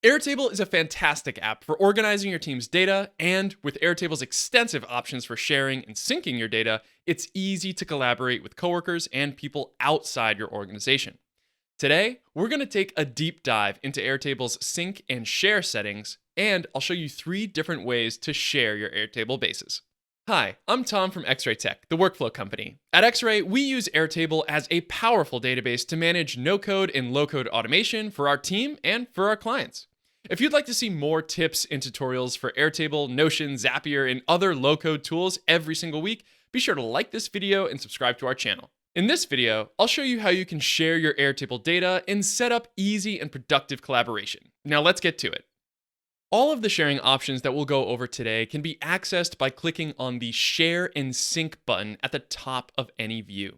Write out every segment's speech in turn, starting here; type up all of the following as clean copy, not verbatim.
Airtable is a fantastic app for organizing your team's data, and with Airtable's extensive options for sharing and syncing your data, it's easy to collaborate with coworkers and people outside your organization. Today, we're going to take a deep dive into Airtable's sync and share settings, and I'll show you 3 different ways to share your Airtable bases. Hi, I'm Tom from XRay.tech, the workflow company. At XRay, we use Airtable as a powerful database to manage no-code and low-code automation for our team and for our clients. If you'd like to see more tips and tutorials for Airtable, Notion, Zapier, and other low-code tools every single week, be sure to like this video and subscribe to our channel. In this video, I'll show you how you can share your Airtable data and set up easy and productive collaboration. Now let's get to it. All of the sharing options that we'll go over today can be accessed by clicking on the Share and Sync button at the top of any view.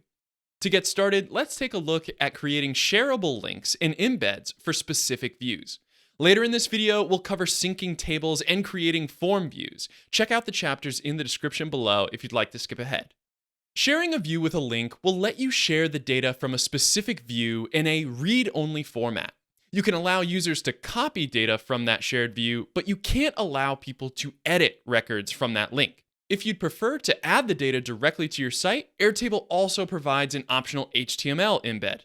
To get started, let's take a look at creating shareable links and embeds for specific views. Later in this video, we'll cover syncing tables and creating form views. Check out the chapters in the description below if you'd like to skip ahead. Sharing a view with a link will let you share the data from a specific view in a read-only format. You can allow users to copy data from that shared view, but you can't allow people to edit records from that link. If you'd prefer to add the data directly to your site, Airtable also provides an optional HTML embed.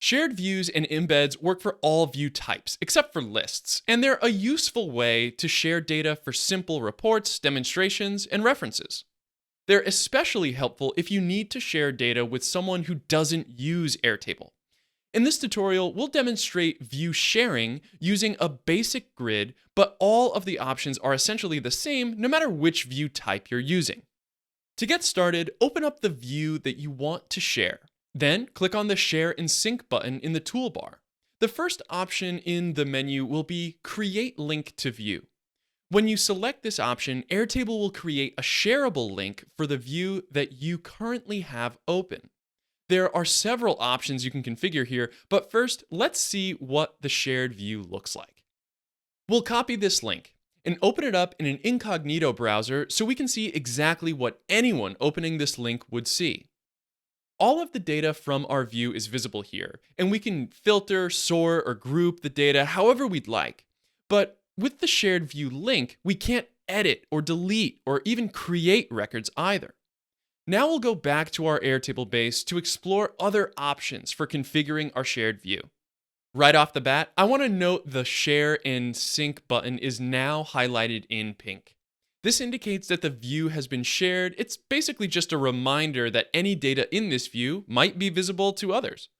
Shared views and embeds work for all view types, except for lists, and they're a useful way to share data for simple reports, demonstrations, and references. They're especially helpful if you need to share data with someone who doesn't use Airtable. In this tutorial, we'll demonstrate view sharing using a basic grid, but all of the options are essentially the same no matter which view type you're using. To get started, open up the view that you want to share. Then, click on the Share and Sync button in the toolbar. The first option in the menu will be Create Link to View. When you select this option, Airtable will create a shareable link for the view that you currently have open. There are several options you can configure here, but first, let's see what the shared view looks like. We'll copy this link and open it up in an incognito browser so we can see exactly what anyone opening this link would see. All of the data from our view is visible here, and we can filter, sort, or group the data however we'd like. But with the shared view link, we can't edit or delete or even create records either. Now we'll go back to our Airtable base to explore other options for configuring our shared view. Right off the bat, I want to note the Share and Sync button is now highlighted in pink. This indicates that the view has been shared. It's basically just a reminder that any data in this view might be visible to others.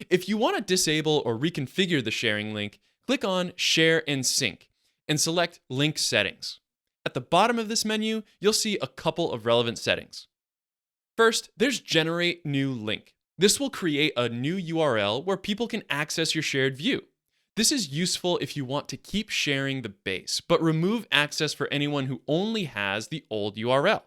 If you want to disable or reconfigure the sharing link, click on Share and Sync and select Link Settings. At the bottom of this menu, you'll see a couple of relevant settings. First, there's Generate New Link. This will create a new URL where people can access your shared view. This is useful if you want to keep sharing the base, but remove access for anyone who only has the old URL.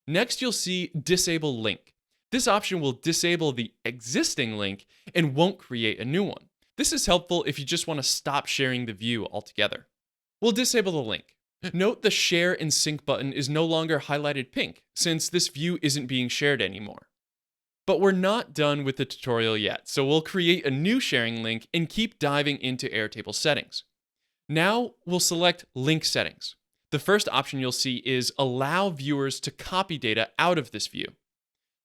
Next, you'll see Disable Link. This option will disable the existing link and won't create a new one. This is helpful if you just want to stop sharing the view altogether. We'll disable the link. Note the Share and Sync button is no longer highlighted pink, since this view isn't being shared anymore. But we're not done with the tutorial yet, so we'll create a new sharing link and keep diving into Airtable settings. Now we'll select Link Settings. The first option you'll see is Allow viewers to copy data out of this view.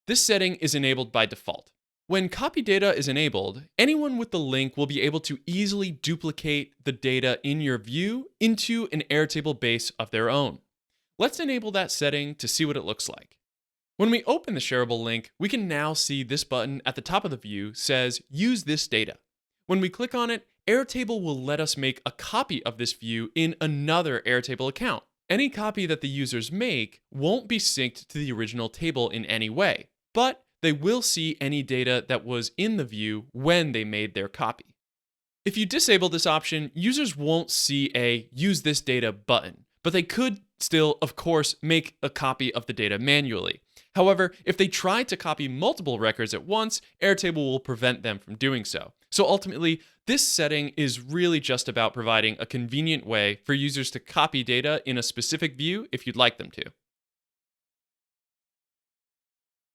This setting is enabled by default. When copy data is enabled, anyone with the link will be able to easily duplicate the data in your view into an Airtable base of their own. Let's enable that setting to see what it looks like. When we open the shareable link, we can now see this button at the top of the view says Use this data. When we click on it, Airtable will let us make a copy of this view in another Airtable account. Any copy that the users make won't be synced to the original table in any way, but they will see any data that was in the view when they made their copy. If you disable this option, users won't see a Use this data button, but they could still, of course, make a copy of the data manually. However, if they try to copy multiple records at once, Airtable will prevent them from doing so. So ultimately, this setting is really just about providing a convenient way for users to copy data in a specific view if you'd like them to.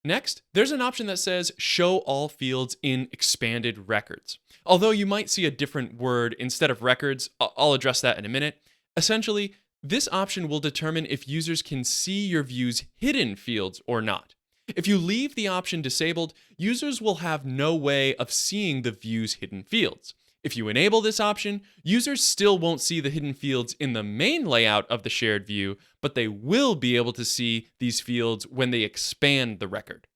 Next, there's an option that says show all fields in expanded records. Although you might see a different word instead of records, I'll address that in a minute. Essentially, this option will determine if users can see your view's hidden fields or not. If you leave the option disabled, users will have no way of seeing the view's hidden fields. If you enable this option, users still won't see the hidden fields in the main layout of the shared view, but they will be able to see these fields when they expand the record.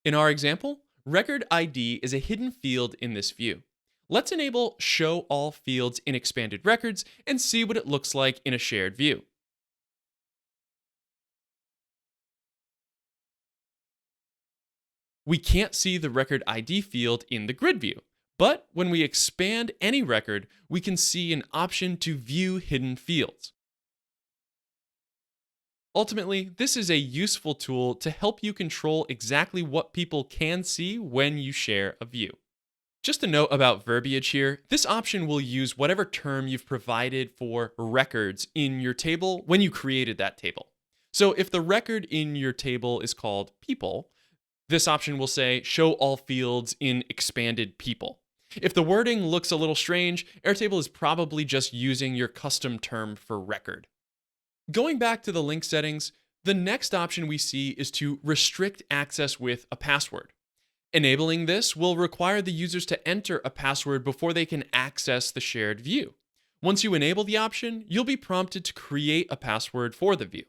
In our example, record ID is a hidden field in this view. Let's enable Show All Fields in Expanded Records and see what it looks like in a shared view. We can't see the record ID field in the grid view, but when we expand any record, we can see an option to view hidden fields. Ultimately, this is a useful tool to help you control exactly what people can see when you share a view. Just a note about verbiage here, this option will use whatever term you've provided for records in your table when you created that table. So if the record in your table is called people, this option will say show all fields in expanded people. If the wording looks a little strange, Airtable is probably just using your custom term for record. Going back to the link settings, the next option we see is to restrict access with a password. Enabling this will require the users to enter a password before they can access the shared view. Once you enable the option, you'll be prompted to create a password for the view.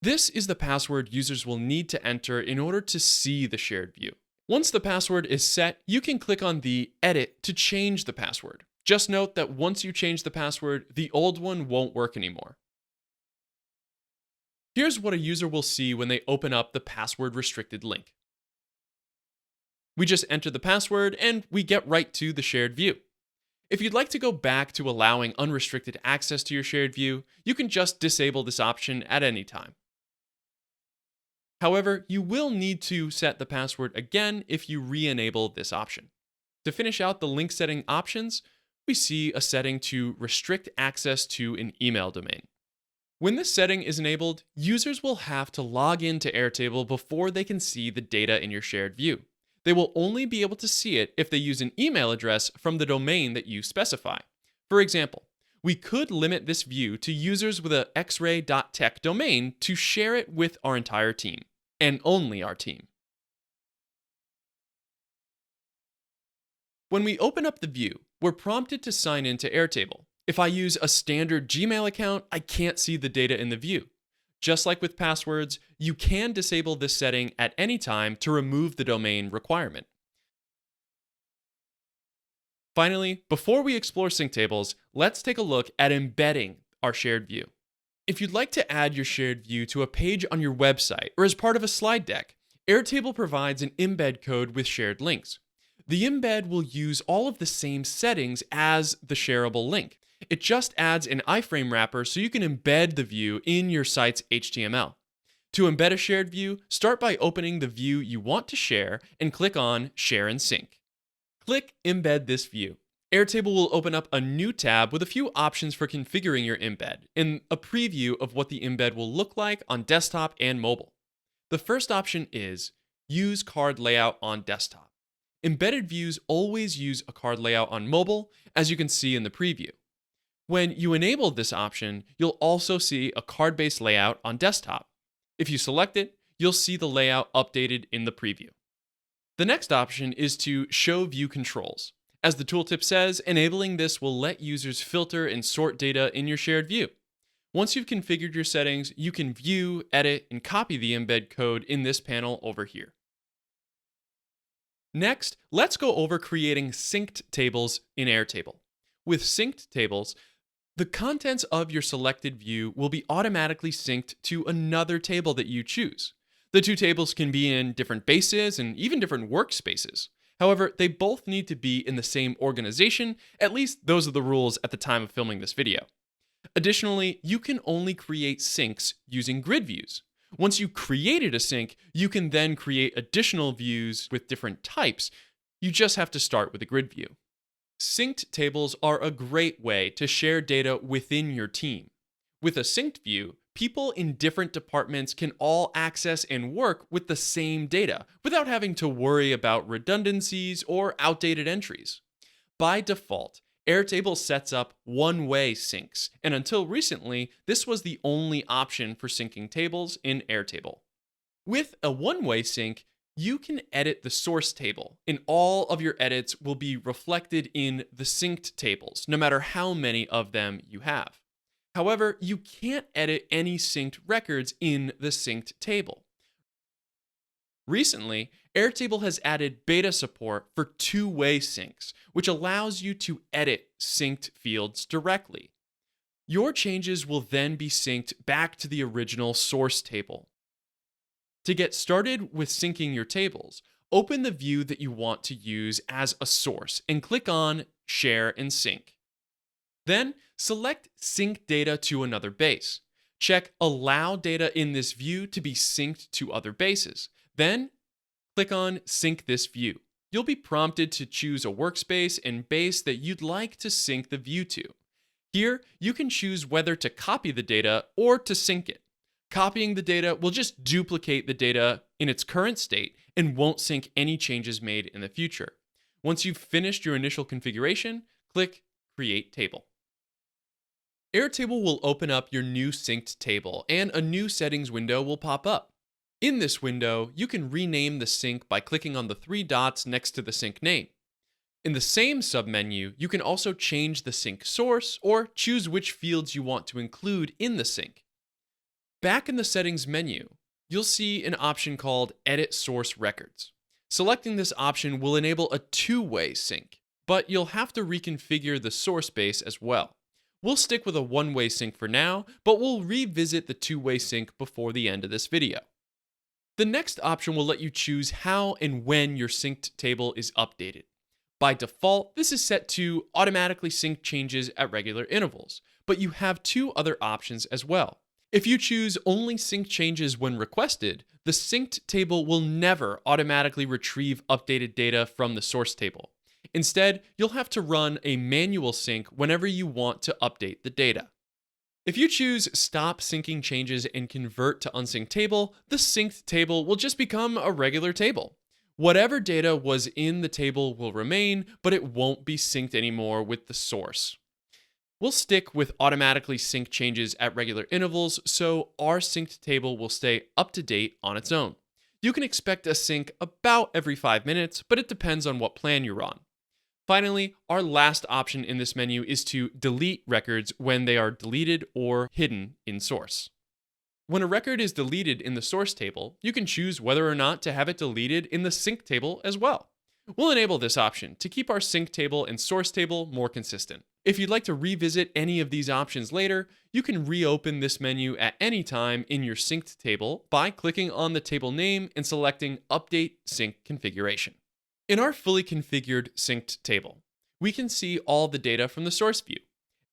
This is the password users will need to enter in order to see the shared view. Once the password is set, you can click on the Edit to change the password. Just note that once you change the password, the old one won't work anymore. Here's what a user will see when they open up the password-restricted link. We just enter the password and we get right to the shared view. If you'd like to go back to allowing unrestricted access to your shared view, you can just disable this option at any time. However, you will need to set the password again if you re-enable this option. To finish out the link setting options, we see a setting to restrict access to an email domain. When this setting is enabled, users will have to log into Airtable before they can see the data in your shared view. They will only be able to see it if they use an email address from the domain that you specify. For example, we could limit this view to users with a xray.tech domain to share it with our entire team, and only our team. When we open up the view, we're prompted to sign into Airtable. If I use a standard Gmail account, I can't see the data in the view. Just like with passwords, you can disable this setting at any time to remove the domain requirement. Finally, before we explore sync tables, let's take a look at embedding our shared view. If you'd like to add your shared view to a page on your website or as part of a slide deck, Airtable provides an embed code with shared links. The embed will use all of the same settings as the shareable link. It just adds an iframe wrapper so you can embed the view in your site's HTML. To embed a shared view, start by opening the view you want to share and click on Share and Sync. Click Embed this view. Airtable will open up a new tab with a few options for configuring your embed and a preview of what the embed will look like on desktop and mobile. The first option is Use Card Layout on Desktop. Embedded views always use a card layout on mobile, as you can see in the preview. When you enable this option, you'll also see a card-based layout on desktop. If you select it, you'll see the layout updated in the preview. The next option is to show view controls. As the tooltip says, enabling this will let users filter and sort data in your shared view. Once you've configured your settings, you can view, edit, and copy the embed code in this panel over here. Next, let's go over creating synced tables in Airtable. With synced tables, the contents of your selected view will be automatically synced to another table that you choose. The two tables can be in different bases and even different workspaces. However, they both need to be in the same organization, at least those are the rules at the time of filming this video. Additionally, you can only create syncs using grid views. Once you created a sync, you can then create additional views with different types. You just have to start with a grid view. Synced tables are a great way to share data within your team. With a synced view, People in different departments can all access and work with the same data without having to worry about redundancies or outdated entries. By default, Airtable sets up one-way syncs, and until recently, this was the only option for syncing tables in Airtable. With a one-way sync, you can edit the source table, and all of your edits will be reflected in the synced tables, no matter how many of them you have. However, you can't edit any synced records in the synced table. Recently, Airtable has added beta support for two-way syncs, which allows you to edit synced fields directly. Your changes will then be synced back to the original source table. To get started with syncing your tables, open the view that you want to use as a source and click on Share and Sync. Then, select Sync Data to another base. Check Allow data in this view to be synced to other bases. Then, click on Sync this view. You'll be prompted to choose a workspace and base that you'd like to sync the view to. Here, you can choose whether to copy the data or to sync it. Copying the data will just duplicate the data in its current state and won't sync any changes made in the future. Once you've finished your initial configuration, click Create Table. Airtable will open up your new synced table and a new settings window will pop up. In this window, you can rename the sync by clicking on the three dots next to the sync name. In the same submenu, you can also change the sync source or choose which fields you want to include in the sync. Back in the settings menu, you'll see an option called Edit Source Records. Selecting this option will enable a two-way sync, but you'll have to reconfigure the source base as well. We'll stick with a one-way sync for now, but we'll revisit the two-way sync before the end of this video. The next option will let you choose how and when your synced table is updated. By default, this is set to automatically sync changes at regular intervals, but you have two other options as well. If you choose only sync changes when requested, the synced table will never automatically retrieve updated data from the source table. Instead, you'll have to run a manual sync whenever you want to update the data. If you choose Stop Syncing Changes and Convert to Unsynced Table, the synced table will just become a regular table. Whatever data was in the table will remain, but it won't be synced anymore with the source. We'll stick with automatically sync changes at regular intervals, so our synced table will stay up to date on its own. You can expect a sync about every 5 minutes, but it depends on what plan you're on. Finally, our last option in this menu is to delete records when they are deleted or hidden in source. When a record is deleted in the source table, you can choose whether or not to have it deleted in the sync table as well. We'll enable this option to keep our sync table and source table more consistent. If you'd like to revisit any of these options later, you can reopen this menu at any time in your synced table by clicking on the table name and selecting Update Sync Configuration. In our fully configured synced table, we can see all the data from the source view.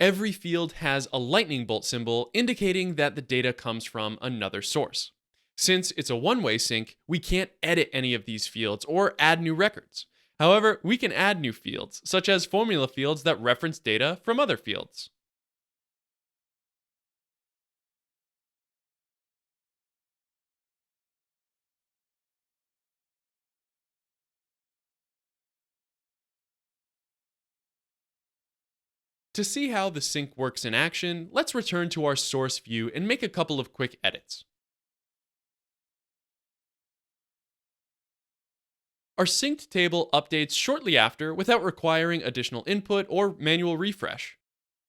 Every field has a lightning bolt symbol indicating that the data comes from another source. Since it's a one-way sync, we can't edit any of these fields or add new records. However, we can add new fields, such as formula fields that reference data from other fields. To see how the sync works in action, let's return to our source view and make a couple of quick edits. Our synced table updates shortly after without requiring additional input or manual refresh.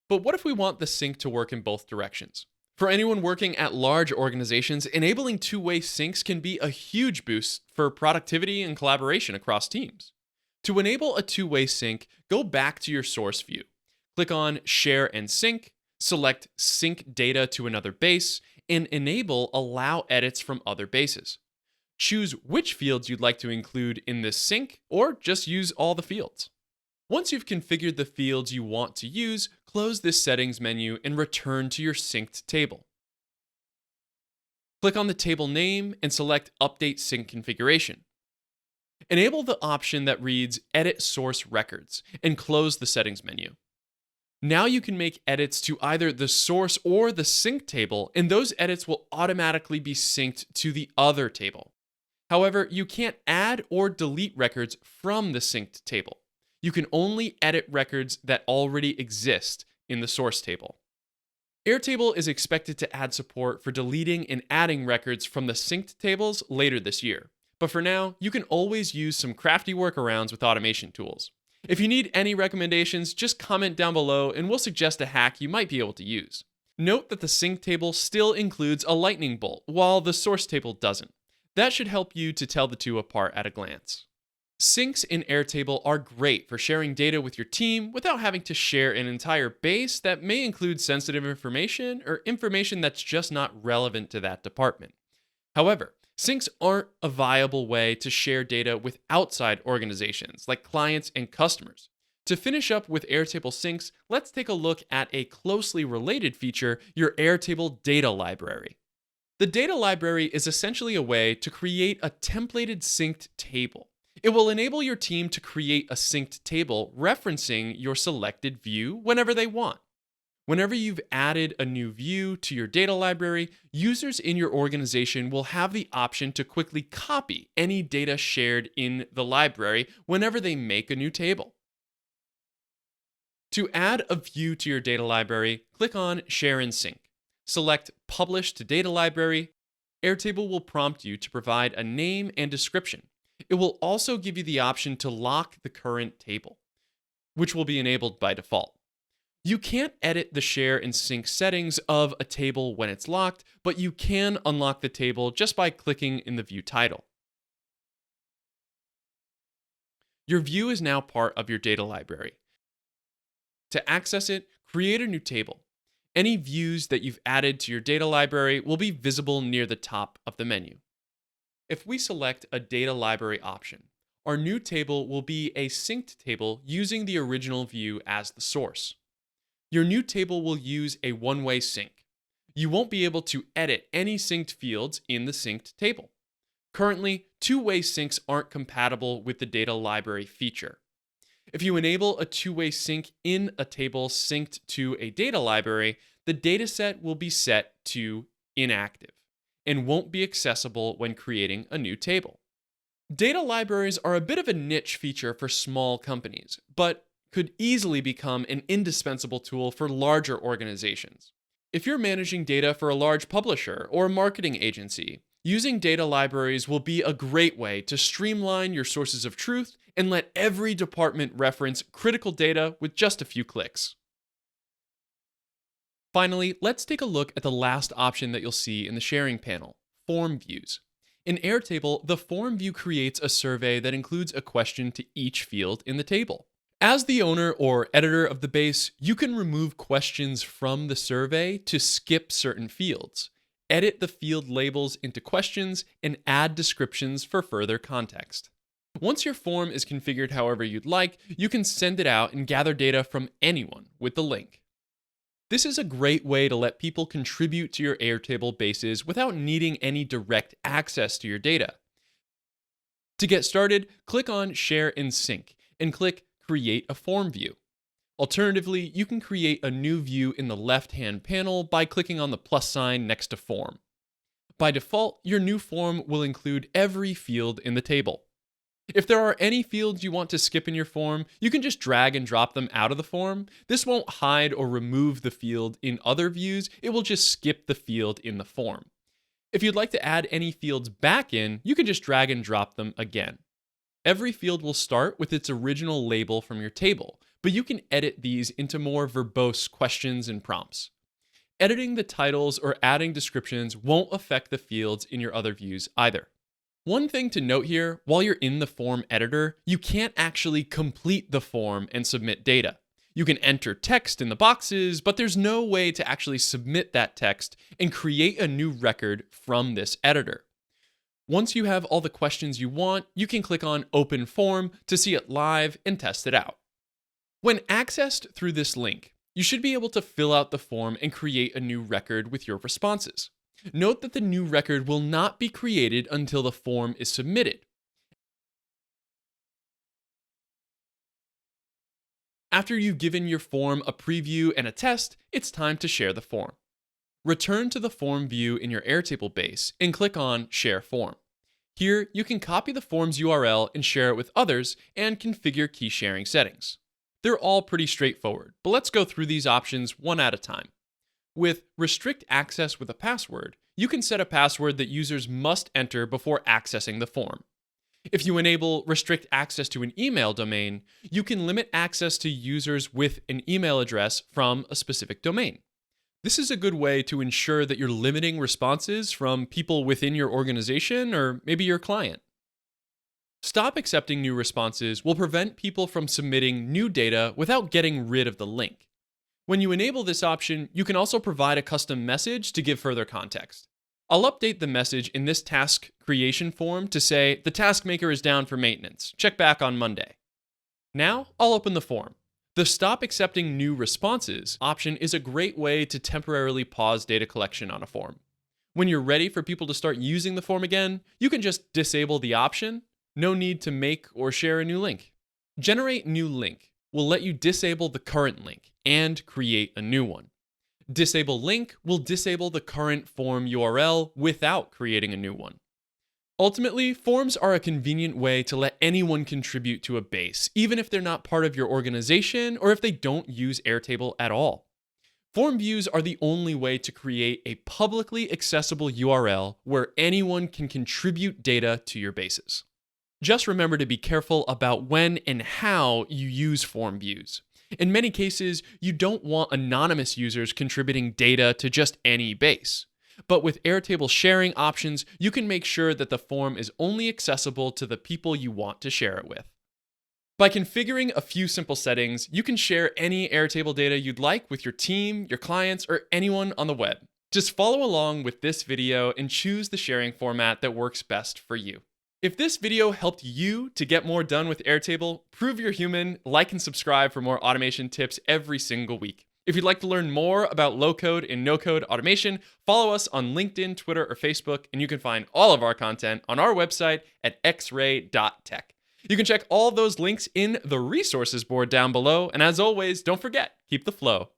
But what if we want the sync to work in both directions? For anyone working at large organizations, enabling two-way syncs can be a huge boost for productivity and collaboration across teams. To enable a two-way sync, go back to your source view. Click on Share and Sync, select Sync Data to another base, and enable Allow edits from other bases. Choose which fields you'd like to include in this sync, or just use all the fields. Once you've configured the fields you want to use, close this settings menu and return to your synced table. Click on the table name and select Update Sync Configuration. Enable the option that reads Edit Source Records and close the settings menu. Now you can make edits to either the source or the sync table, and those edits will automatically be synced to the other table. However, you can't add or delete records from the synced table. You can only edit records that already exist in the source table. Airtable is expected to add support for deleting and adding records from the synced tables later this year. But for now, you can always use some crafty workarounds with automation tools. If you need any recommendations, just comment down below and we'll suggest a hack you might be able to use. Note that the sync table still includes a lightning bolt, while the source table doesn't. That should help you to tell the two apart at a glance. Syncs in Airtable are great for sharing data with your team without having to share an entire base that may include sensitive information or information that's just not relevant to that department. However, syncs aren't a viable way to share data with outside organizations like clients and customers. To finish up with Airtable syncs, let's take a look at a closely related feature, your Airtable data library. The data library is essentially a way to create a templated synced table. It will enable your team to create a synced table referencing your selected view whenever they want. Whenever you've added a new view to your data library, users in your organization will have the option to quickly copy any data shared in the library whenever they make a new table. To add a view to your data library, click on Share and Sync. Select Publish to Data Library. Airtable will prompt you to provide a name and description. It will also give you the option to lock the current table, which will be enabled by default. You can't edit the share and sync settings of a table when it's locked, but you can unlock the table just by clicking in the view title. Your view is now part of your data library. To access it, create a new table. Any views that you've added to your data library will be visible near the top of the menu. If we select a data library option, our new table will be a synced table using the original view as the source. Your new table will use a one-way sync. You won't be able to edit any synced fields in the synced table. Currently, two-way syncs aren't compatible with the data library feature. If you enable a two-way sync in a table synced to a data library, the dataset will be set to inactive and won't be accessible when creating a new table. Data libraries are a bit of a niche feature for small companies, but could easily become an indispensable tool for larger organizations. If you're managing data for a large publisher or marketing agency, using data libraries will be a great way to streamline your sources of truth and let every department reference critical data with just a few clicks. Finally, let's take a look at the last option that you'll see in the sharing panel, form views. In Airtable, the form view creates a survey that includes a question to each field in the table. As the owner or editor of the base, you can remove questions from the survey to skip certain fields, edit the field labels into questions, and add descriptions for further context. Once your form is configured however you'd like, you can send it out and gather data from anyone with the link. This is a great way to let people contribute to your Airtable bases without needing any direct access to your data. To get started, click on Share and Sync and click Create a Form View. Alternatively, you can create a new view in the left-hand panel by clicking on the plus sign next to Form. By default, your new form will include every field in the table. If there are any fields you want to skip in your form, you can just drag and drop them out of the form. This won't hide or remove the field in other views, it will just skip the field in the form. If you'd like to add any fields back in, you can just drag and drop them again. Every field will start with its original label from your table, but you can edit these into more verbose questions and prompts. Editing the titles or adding descriptions won't affect the fields in your other views either. One thing to note here, while you're in the form editor, you can't actually complete the form and submit data. You can enter text in the boxes, but there's no way to actually submit that text and create a new record from this editor. Once you have all the questions you want, you can click on Open Form to see it live and test it out. When accessed through this link, you should be able to fill out the form and create a new record with your responses. Note that the new record will not be created until the form is submitted. After you've given your form a preview and a test, it's time to share the form. Return to the form view in your Airtable base and click on Share Form. Here, you can copy the form's URL and share it with others and configure key sharing settings. They're all pretty straightforward, but let's go through these options one at a time. With Restrict Access with a Password, you can set a password that users must enter before accessing the form. If you enable Restrict Access to an email domain, you can limit access to users with an email address from a specific domain. This is a good way to ensure that you're limiting responses from people within your organization or maybe your client. Stop accepting new responses will prevent people from submitting new data without getting rid of the link. When you enable this option, you can also provide a custom message to give further context. I'll update the message in this task creation form to say, the task maker is down for maintenance. Check back on Monday. Now, I'll open the form. The Stop Accepting New Responses option is a great way to temporarily pause data collection on a form. When you're ready for people to start using the form again, you can just disable the option. No need to make or share a new link. Generate New Link will let you disable the current link and create a new one. Disable Link will disable the current form URL without creating a new one. Ultimately, forms are a convenient way to let anyone contribute to a base, even if they're not part of your organization or if they don't use Airtable at all. Form views are the only way to create a publicly accessible URL where anyone can contribute data to your bases. Just remember to be careful about when and how you use form views. In many cases, you don't want anonymous users contributing data to just any base. But with Airtable sharing options, you can make sure that the form is only accessible to the people you want to share it with. By configuring a few simple settings, you can share any Airtable data you'd like with your team, your clients, or anyone on the web. Just follow along with this video and choose the sharing format that works best for you. If this video helped you to get more done with Airtable, prove you're human, like and subscribe for more automation tips every single week. If you'd like to learn more about low-code and no-code automation, follow us on LinkedIn, Twitter, or Facebook, and you can find all of our content on our website at xray.tech. You can check all those links in the resources board down below, and as always, don't forget, keep the flow.